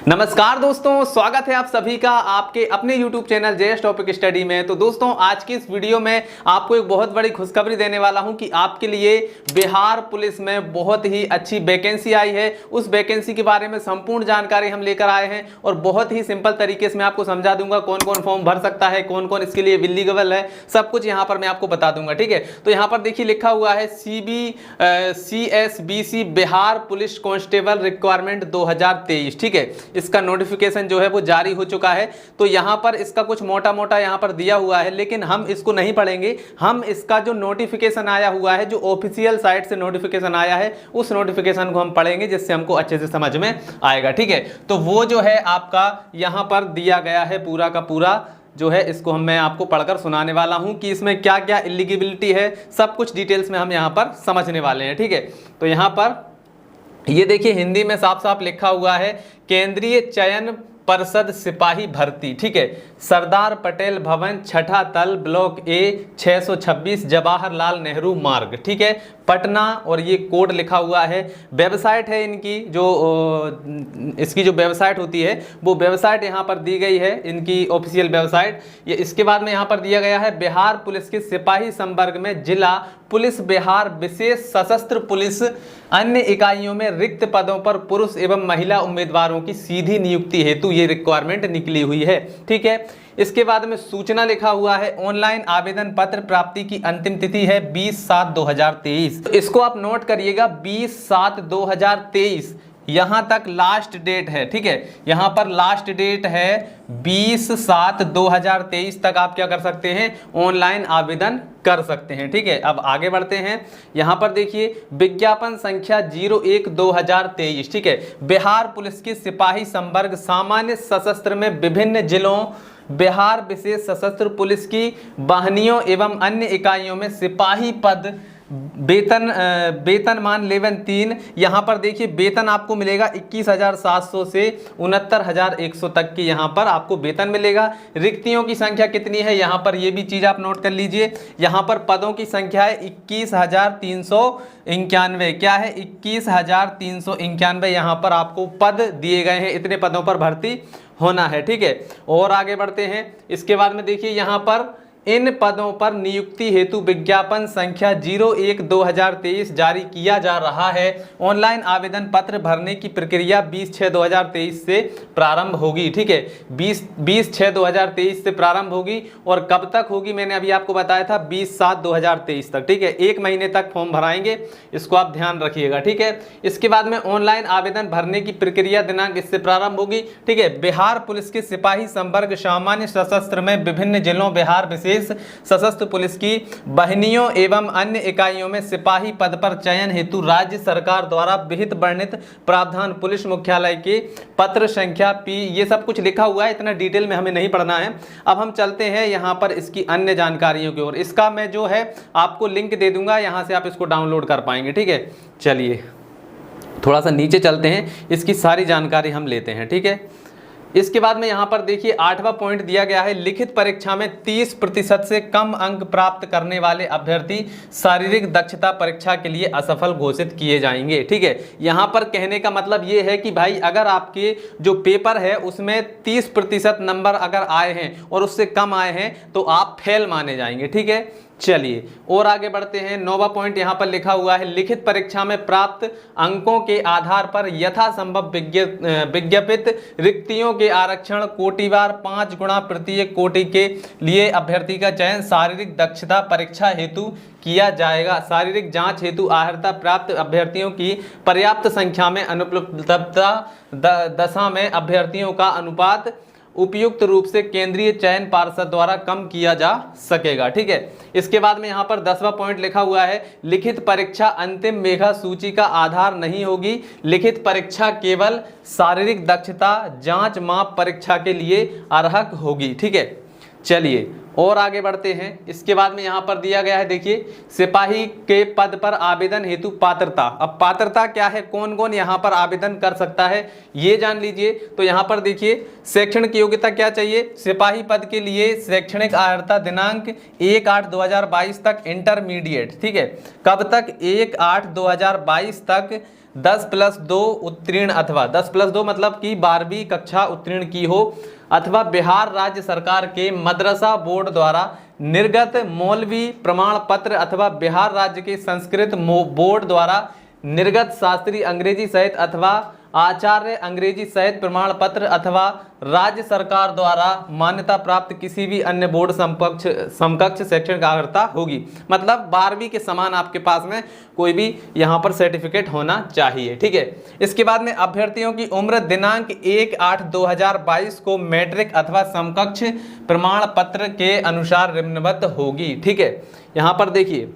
नमस्कार दोस्तों, स्वागत है आप सभी का आपके अपने YouTube channel JS topic study में। तो दोस्तों, आज की इस वीडियो में आपको एक बहुत बड़ी खुशखबरी देने वाला हूं कि आपके लिए बिहार पुलिस में बहुत ही अच्छी वैकेंसी आई है। उस वैकेंसी के बारे में संपूर्ण जानकारी हम लेकर आए हैं और बहुत ही सिंपल तरीके से मैं आपको समझा दूंगा कौन कौन फॉर्म भर सकता है, कौन कौन इसके लिए एलिजिबल है, सब कुछ यहाँ पर मैं आपको बता दूंगा। ठीक है, तो यहाँ पर देखिए लिखा हुआ है CSBC Bihar police constable requirement 2023। ठीक है, इसका नोटिफिकेशन जो है वो जारी हो चुका है। तो यहाँ पर इसका कुछ मोटा मोटा यहाँ पर दिया हुआ है, लेकिन हम इसको नहीं पढ़ेंगे। हम इसका जो नोटिफिकेशन आया हुआ है, जो ऑफिशियल साइट से नोटिफिकेशन आया है, उस नोटिफिकेशन को हम पढ़ेंगे, जिससे हमको अच्छे से समझ में आएगा। ठीक है, तो वो जो है आपका यहाँ पर दिया गया है पूरा का पूरा जो है, इसको मैं आपको पढ़कर सुनाने वाला हूं कि इसमें क्या क्या एलिजिबिलिटी है, सब कुछ डिटेल्स में हम यहाँ पर समझने वाले हैं। ठीक है, तो यहाँ पर ये देखिए हिंदी में साफ साफ लिखा हुआ है, केंद्रीय चयन परिषद सिपाही भर्ती। ठीक है, सरदार पटेल भवन, छठा तल, ब्लॉक ए, 626 जवाहरलाल नेहरू मार्ग। ठीक है, पटना, और ये कोड लिखा हुआ है। वेबसाइट है इनकी, जो इसकी जो वेबसाइट होती है वो वेबसाइट यहाँ पर दी गई है, इनकी ऑफिशियल वेबसाइट। ये इसके बाद में यहाँ पर दिया गया है बिहार पुलिस के सिपाही संवर्ग में जिला पुलिस बिहार विशेष सशस्त्र पुलिस अन्य इकाइयों में रिक्त पदों पर पुरुष एवं महिला उम्मीदवारों की सीधी नियुक्ति हेतु ये रिक्वायरमेंट निकली हुई है। ठीक है, इसके बाद में सूचना लिखा हुआ है, ऑनलाइन आवेदन पत्र प्राप्ति की अंतिम तिथि है 20/7/2023। तो इसको आप नोट करिएगा, 20/7/2023 यहां तक लास्ट डेट है। ठीक है, यहां पर लास्ट डेट है 20/7/2023 तक आप क्या कर सकते हैं, ऑनलाइन आवेदन कर सकते हैं। ठीक है, अब आगे बढ़ते हैं। यहां पर देखिए विज्ञापन संख्या 01/2023। ठीक है, बिहार पुलिस की सिपाही संवर्ग सामान्य सशस्त्र में विभिन्न जिलों बिहार विशेष सशस्त्र पुलिस की वाहिनियों एवं अन्य इकाइयों में सिपाही पद वेतनमान लेवल 3। यहाँ पर देखिए वेतन आपको मिलेगा 21,700 से 69,100 तक की यहाँ पर आपको वेतन मिलेगा। रिक्तियों की संख्या कितनी है, यहाँ पर ये भी चीज़ आप नोट कर लीजिए। यहाँ पर पदों की संख्या है 21,391। क्या है, 21,391 यहाँ पर आपको पद दिए गए हैं, इतने पदों पर भर्ती होना है। ठीक है, और आगे बढ़ते हैं। इसके बाद में देखिए यहाँ पर इन पदों पर नियुक्ति हेतु विज्ञापन संख्या 01/2023 जारी किया जा रहा है। ऑनलाइन आवेदन पत्र भरने की प्रक्रिया 20/6/2023 से प्रारंभ होगी। ठीक है, 20/6/2023 से प्रारंभ होगी और कब तक होगी मैंने अभी आपको बताया था, 20/7/2023 तक। ठीक है, 1 महीने तक फॉर्म भराएंगे, इसको आप ध्यान रखिएगा। ठीक है, इसके बाद में ऑनलाइन आवेदन भरने की प्रक्रिया दिनांक इससे प्रारंभ होगी। ठीक है, बिहार पुलिस के सिपाही संवर्ग सामान्य सशस्त्र में विभिन्न जिलों बिहार विशेष सशस्त्र पुलिस की वाहिनियों एवं अन्य इकाइयों में सिपाही पद पर चयन हेतु राज्य सरकार द्वारा विहित वर्णित प्रावधान पुलिस मुख्यालय के पत्र संख्या P, ये सब कुछ लिखा हुआ है, इतना डिटेल में हमें नहीं पढ़ना है। अब हम चलते हैं यहाँ पर इसकी अन्य जानकारियों की ओर। इसका मैं जो है आपको लिंक दे दूंगा, यहाँ से आप इसको डाउनलोड कर पाएंगे। ठीक है, चलिए थोड़ा सा नीचे चलते हैं, इसकी सारी जानकारी हम लेते हैं। ठीक है, इसके बाद में यहाँ पर देखिए 8वां पॉइंट दिया गया है, लिखित परीक्षा में 30% से कम अंक प्राप्त करने वाले अभ्यर्थी शारीरिक दक्षता परीक्षा के लिए असफल घोषित किए जाएंगे। ठीक है, यहाँ पर कहने का मतलब ये है कि भाई अगर आपके जो पेपर है उसमें 30% नंबर अगर आए हैं और उससे कम आए हैं तो आप फेल माने जाएंगे। ठीक है, चलिए और आगे बढ़ते हैं। 9वां पॉइंट यहाँ पर लिखा हुआ है, लिखित परीक्षा में प्राप्त अंकों के आधार पर यथासंभव विज्ञापित रिक्तियों के आरक्षण कोटिवार 5 गुणा प्रत्येक कोटि के लिए अभ्यर्थी का चयन शारीरिक दक्षता परीक्षा हेतु किया जाएगा। शारीरिक जांच हेतु अर्हता प्राप्त अभ्यर्थियों की पर्याप्त संख्या में अनुपलब्धता दशा में अभ्यर्थियों का अनुपात उपयुक्त रूप से केंद्रीय चयन पार्षद द्वारा कम किया जा सकेगा। ठीक है, इसके बाद में यहाँ पर 10वां पॉइंट लिखा हुआ है, लिखित परीक्षा अंतिम मेधा सूची का आधार नहीं होगी। लिखित परीक्षा केवल शारीरिक दक्षता जांच माप परीक्षा के लिए अर्हक होगी। ठीक है, चलिए और आगे बढ़ते हैं। इसके बाद में यहाँ पर दिया गया है, देखिए सिपाही के पद पर आवेदन हेतु पात्रता। अब पात्रता क्या है, कौन कौन यहाँ पर आवेदन कर सकता है ये जान लीजिए। तो यहाँ पर देखिए शैक्षणिक योग्यता क्या चाहिए, सिपाही पद के लिए शैक्षणिक अर्हता दिनांक 1/8/2022 तक इंटरमीडिएट। ठीक है, कब तक, 1/8/2022 तक 10+2 उत्तीर्ण अथवा 10+2 मतलब कि 12वीं कक्षा उत्तीर्ण की हो अथवा बिहार राज्य सरकार के मदरसा बोर्ड द्वारा निर्गत मौलवी प्रमाण पत्र अथवा बिहार राज्य के संस्कृत बोर्ड द्वारा निर्गत शास्त्रीय अंग्रेजी सहित अथवा आचार्य अंग्रेजी सहित प्रमाण पत्र अथवा राज्य सरकार द्वारा मान्यता प्राप्त किसी भी अन्य बोर्ड समकक्ष शैक्षणिक अर्हता होगी। मतलब 12वीं के समान आपके पास में कोई भी यहाँ पर सर्टिफिकेट होना चाहिए। ठीक है, इसके बाद में अभ्यर्थियों की उम्र दिनांक 1/8/2022 को मैट्रिक अथवा समकक्ष प्रमाण पत्र के अनुसार निम्नवत होगी। ठीक है, यहाँ पर देखिए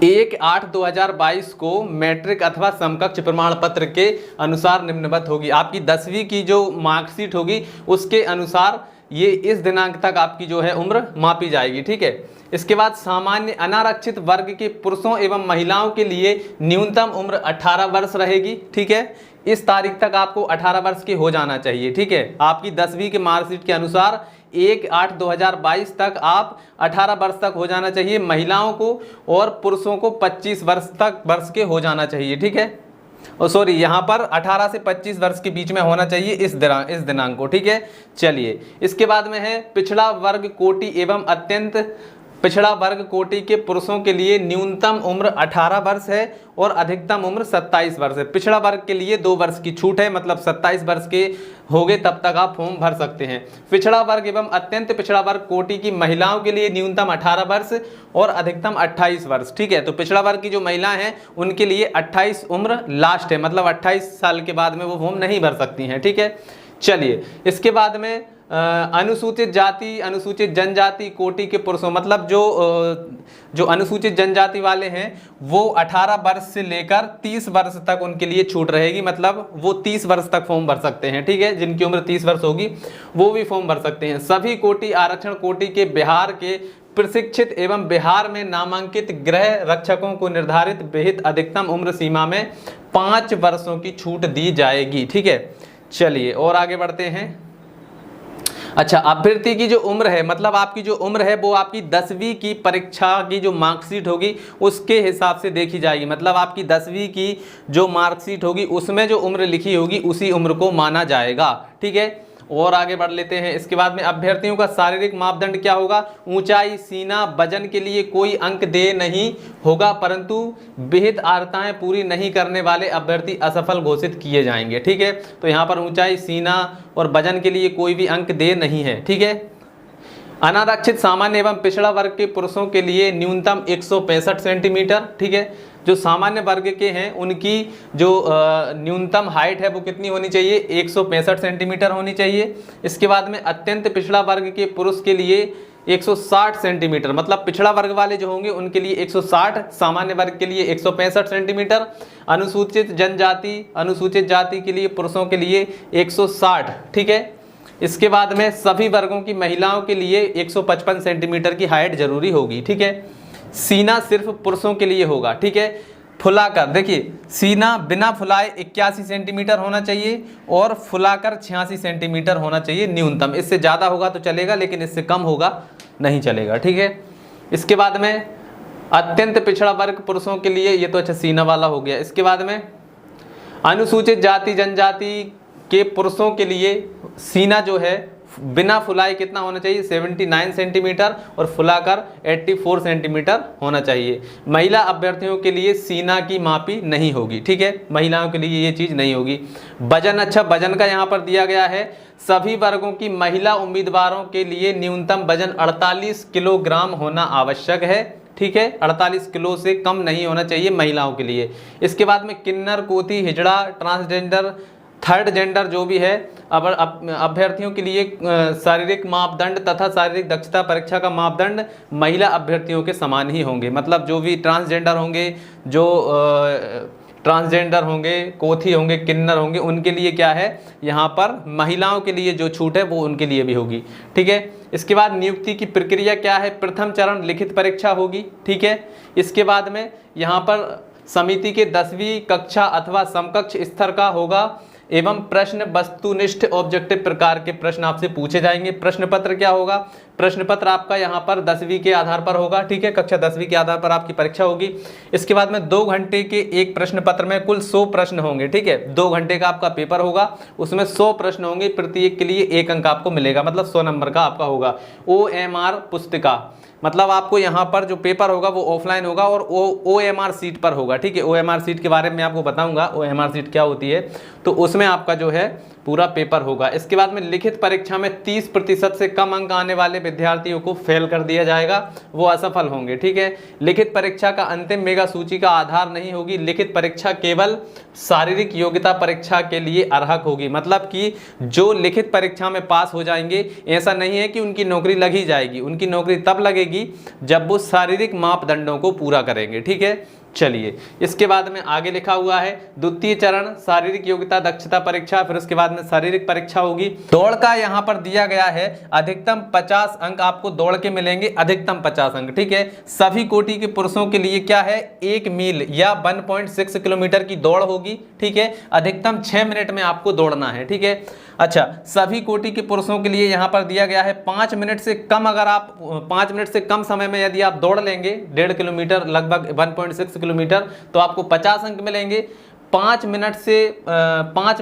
1/8/2022 को मैट्रिक अथवा समकक्ष प्रमाण पत्र के अनुसार निम्नवत होगी। आपकी 10वीं की जो मार्कशीट होगी उसके अनुसार ये इस दिनांक तक आपकी जो है उम्र मापी जाएगी। ठीक है, इसके बाद सामान्य अनारक्षित वर्ग के पुरुषों एवं महिलाओं के लिए न्यूनतम उम्र 18 वर्ष रहेगी। ठीक है, इस तारीख तक आपको 18 वर्ष के हो जाना चाहिए। ठीक है, आपकी 10वीं के मार्कशीट के अनुसार 1/8/2022 तक आप 18 वर्ष तक हो जाना चाहिए महिलाओं को, और पुरुषों को 25 वर्ष के हो जाना चाहिए। ठीक है, और सॉरी यहाँ पर 18 से 25 वर्ष के बीच में होना चाहिए इस दिनांक को। ठीक है, चलिए इसके बाद में है पिछड़ा वर्ग कोटि एवं अत्यंत पिछड़ा वर्ग कोटि के पुरुषों के लिए न्यूनतम उम्र 18 वर्ष है और अधिकतम उम्र 27 वर्ष है। पिछड़ा वर्ग के लिए 2 वर्ष की छूट है, मतलब 27 वर्ष के हो गए तब तक आप फॉर्म भर सकते हैं। पिछड़ा वर्ग एवं अत्यंत पिछड़ा वर्ग कोटि की महिलाओं के लिए न्यूनतम 18 वर्ष और अधिकतम 28 वर्ष। ठीक है, तो पिछड़ा वर्ग की जो महिलाएं हैं उनके लिए 28 उम्र लास्ट है, मतलब 28 साल के बाद में वो फॉर्म नहीं भर सकती हैं। ठीक है, चलिए इसके बाद में अनुसूचित जाति अनुसूचित जनजाति कोटि के पुरुषों, मतलब जो अनुसूचित जनजाति वाले हैं वो 18 वर्ष से लेकर 30 वर्ष तक उनके लिए छूट रहेगी, मतलब वो 30 वर्ष तक फॉर्म भर सकते हैं। ठीक है, जिनकी उम्र 30 वर्ष होगी वो भी फॉर्म भर सकते हैं। सभी कोटि आरक्षण कोटि के बिहार के प्रशिक्षित एवं बिहार में नामांकित गृह रक्षकों को निर्धारित विहित अधिकतम उम्र सीमा में 5 वर्षों की छूट दी जाएगी। ठीक है, चलिए और आगे बढ़ते हैं। अच्छा, अभ्यर्थी की जो उम्र है, मतलब आपकी जो उम्र है वो आपकी 10वीं की परीक्षा की जो मार्कशीट होगी उसके हिसाब से देखी जाएगी। मतलब आपकी 10वीं की जो मार्कशीट होगी उसमें जो उम्र लिखी होगी उसी उम्र को माना जाएगा। ठीक है, और आगे बढ़ लेते हैं। इसके बाद में अभ्यर्थियों का शारीरिक मापदंड क्या होगा? ऊंचाई, सीना, वजन के लिए कोई अंक देय नहीं होगा, परंतु विहित अर्हताएं पूरी नहीं करने वाले अभ्यर्थी असफल घोषित किए जाएंगे। ठीक है, तो यहाँ पर ऊंचाई, सीना और वजन के लिए कोई भी अंक देय नहीं है। ठीक है, अनारक्षित सामान्य एवं पिछड़ा वर्ग के पुरुषों के लिए न्यूनतम 165 सेंटीमीटर। ठीक है, जो सामान्य वर्ग के हैं उनकी जो न्यूनतम हाइट है वो कितनी होनी चाहिए? 165 सेंटीमीटर होनी चाहिए। इसके बाद में अत्यंत पिछड़ा वर्ग के पुरुष के लिए 160 सेंटीमीटर, मतलब पिछड़ा वर्ग वाले जो होंगे उनके लिए 160, सामान्य वर्ग के लिए 165 सेंटीमीटर। अनुसूचित जनजाति अनुसूचित जाति के लिए पुरुषों के लिए 160। ठीक है, इसके बाद में सभी वर्गों की महिलाओं के लिए 155 सेंटीमीटर की हाइट जरूरी होगी। ठीक है, सीना सिर्फ पुरुषों के लिए होगा। ठीक है, फुलाकर देखिए, सीना बिना फुलाए 81 सेंटीमीटर होना चाहिए और फुलाकर 86 सेंटीमीटर होना चाहिए न्यूनतम। इससे ज़्यादा होगा तो चलेगा, लेकिन इससे कम होगा नहीं चलेगा। ठीक है, इसके बाद में अत्यंत पिछड़ा वर्ग पुरुषों के लिए, ये तो अच्छा सीना वाला हो गया। इसके बाद में अनुसूचित जाति जनजाति के पुरुषों के लिए सीना जो है बिना फुलाए कितना होना चाहिए? 79 सेंटीमीटर और फुलाकर 84 सेंटीमीटर होना चाहिए। महिला अभ्यर्थियों के लिए सीना की मापी नहीं होगी। ठीक है, महिलाओं के लिए ये चीज़ नहीं होगी। वजन, अच्छा वजन का यहाँ पर दिया गया है, सभी वर्गों की महिला उम्मीदवारों के लिए न्यूनतम वजन 48 किलोग्राम होना आवश्यक है। ठीक है, 48 किलो से कम नहीं होना चाहिए महिलाओं के लिए। इसके बाद में किन्नर, कोती, हिजड़ा, ट्रांसजेंडर, थर्ड जेंडर जो भी है अभ्यर्थियों के लिए शारीरिक मापदंड तथा शारीरिक दक्षता परीक्षा का मापदंड महिला अभ्यर्थियों के समान ही होंगे। मतलब जो भी ट्रांसजेंडर होंगे, कोथी होंगे, किन्नर होंगे, उनके लिए क्या है यहाँ पर महिलाओं के लिए जो छूट है वो उनके लिए भी होगी। ठीक है, इसके बाद नियुक्ति की प्रक्रिया क्या है? प्रथम चरण लिखित परीक्षा होगी। ठीक है, इसके बाद में यहाँ पर समिति के 10वीं कक्षा अथवा समकक्ष स्तर का होगा एवं प्रश्न वस्तुनिष्ठ ऑब्जेक्टिव प्रकार के प्रश्न आपसे पूछे जाएंगे। प्रश्न पत्र क्या होगा? प्रश्न पत्र आपका यहाँ पर 10वीं के आधार पर होगा, ठीक है, कक्षा 10वीं के आधार पर आपकी परीक्षा होगी। इसके बाद में 2 घंटे के एक प्रश्न पत्र में कुल 100 प्रश्न होंगे, ठीक है, 2 घंटे का आपका पेपर होगा, उसमें 100 प्रश्न होंगे, प्रत्येक के लिए 1 अंक आपको मिलेगा, मतलब 100 नंबर का आपका होगा। OMR पुस्तिका, मतलब आपको यहाँ पर जो पेपर होगा वो ऑफलाइन होगा और OMR सीट पर होगा, ठीक है। OMR सीट के बारे में आपको बताऊंगा, OMR सीट क्या होती है, तो उसमें आपका जो है पूरा पेपर होगा। इसके बाद में लिखित परीक्षा में 30% से कम अंक आने वाले विद्यार्थियों को फेल कर दिया जाएगा, वो असफल होंगे, ठीक है। लिखित परीक्षा का अंतिम मेगा सूची का आधार नहीं होगी, लिखित परीक्षा केवल शारीरिक योग्यता परीक्षा के लिए अर्हक होगी, मतलब कि जो लिखित परीक्षा में पास हो जाएंगे, ऐसा नहीं है कि उनकी नौकरी लग ही जाएगी, उनकी नौकरी तब लगेगी जब वो शारीरिक मापदंडों को पूरा करेंगे, ठीक है। चलिए, इसके बाद में आगे लिखा हुआ है द्वितीय चरण शारीरिक योग्यता दक्षता परीक्षा, फिर उसके बाद में शारीरिक परीक्षा होगी। दौड़ का यहाँ पर दिया गया है अधिकतम 50 अंक आपको दौड़ के मिलेंगे, अधिकतम 50 अंक, ठीक है। सभी कोटि के पुरुषों के लिए क्या है, 1 मील या 1.6 किलोमीटर की दौड़ होगी, ठीक है, अधिकतम 6 मिनट में आपको दौड़ना है, ठीक है। अच्छा, सभी कोटि के पुरुषों के लिए यहाँ पर दिया गया है 5 मिनट से कम, अगर आप 5 मिनट से कम समय में यदि आप दौड़ लेंगे 1.5 किलोमीटर, लगभग 1.6 किलोमीटर, तो आपको 50 अंक मिलेंगे। 5 मिनट से 5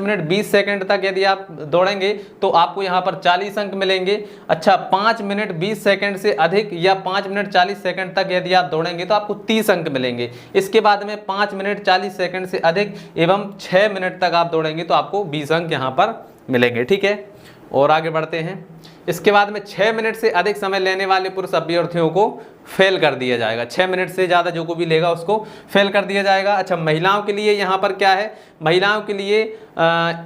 मिनट 20 सेकंड तक यदि आप दौड़ेंगे तो आपको यहाँ पर 40 अंक मिलेंगे। अच्छा, 5 मिनट 20 सेकंड से अधिक या 5 मिनट 40 सेकंड तक यदि आप दौड़ेंगे तो आपको 30 अंक मिलेंगे। इसके बाद में 5 मिनट 40 सेकंड से अधिक एवं 6 मिनट तक आप दौड़ेंगे तो आपको 20 अंक यहाँ पर मिलेंगे, ठीक है। और आगे बढ़ते हैं। इसके बाद में 6 मिनट से अधिक समय लेने वाले पुरुष अभ्यर्थियों को फेल कर दिया जाएगा, 6 मिनट से ज़्यादा जो को भी लेगा उसको फेल कर दिया जाएगा। अच्छा, महिलाओं के लिए यहाँ पर क्या है, महिलाओं के लिए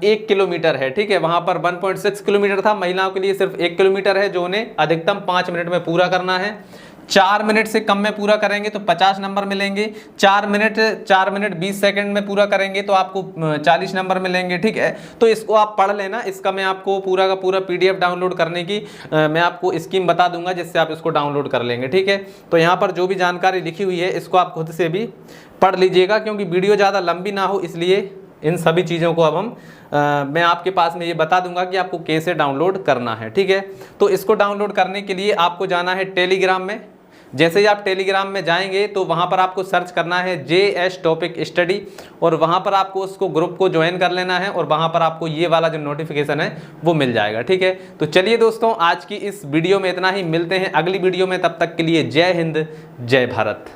1 किलोमीटर है, ठीक है, वहाँ पर 1.6 किलोमीटर था, महिलाओं के लिए सिर्फ 1 किलोमीटर है, जो उन्हें अधिकतम 5 मिनट में पूरा करना है। 4 मिनट से कम में पूरा करेंगे तो 50 नंबर मिलेंगे, 4 मिनट 20 सेकंड में पूरा करेंगे तो आपको 40 नंबर मिलेंगे, ठीक है। तो इसको आप पढ़ लेना, इसका मैं आपको पूरा का पूरा PDF डाउनलोड करने की मैं आपको स्कीम बता दूंगा, जिससे आप इसको डाउनलोड कर लेंगे, ठीक है। तो यहाँ पर जो भी जानकारी लिखी हुई है इसको आप खुद से भी पढ़ लीजिएगा, क्योंकि वीडियो ज़्यादा लंबी ना हो, इसलिए इन सभी चीज़ों को अब मैं आपके पास में ये बता दूंगा कि आपको कैसे डाउनलोड करना है, ठीक है। तो इसको डाउनलोड करने के लिए आपको जाना है टेलीग्राम में। जैसे ही आप टेलीग्राम में जाएंगे तो वहाँ पर आपको सर्च करना है JS टॉपिक स्टडी, और वहाँ पर आपको उसको ग्रुप को ज्वाइन कर लेना है, और वहाँ पर आपको ये वाला जो नोटिफिकेशन है वो मिल जाएगा, ठीक है। तो चलिए दोस्तों, आज की इस वीडियो में इतना ही, मिलते हैं अगली वीडियो में, तब तक के लिए जय हिंद, जय भारत।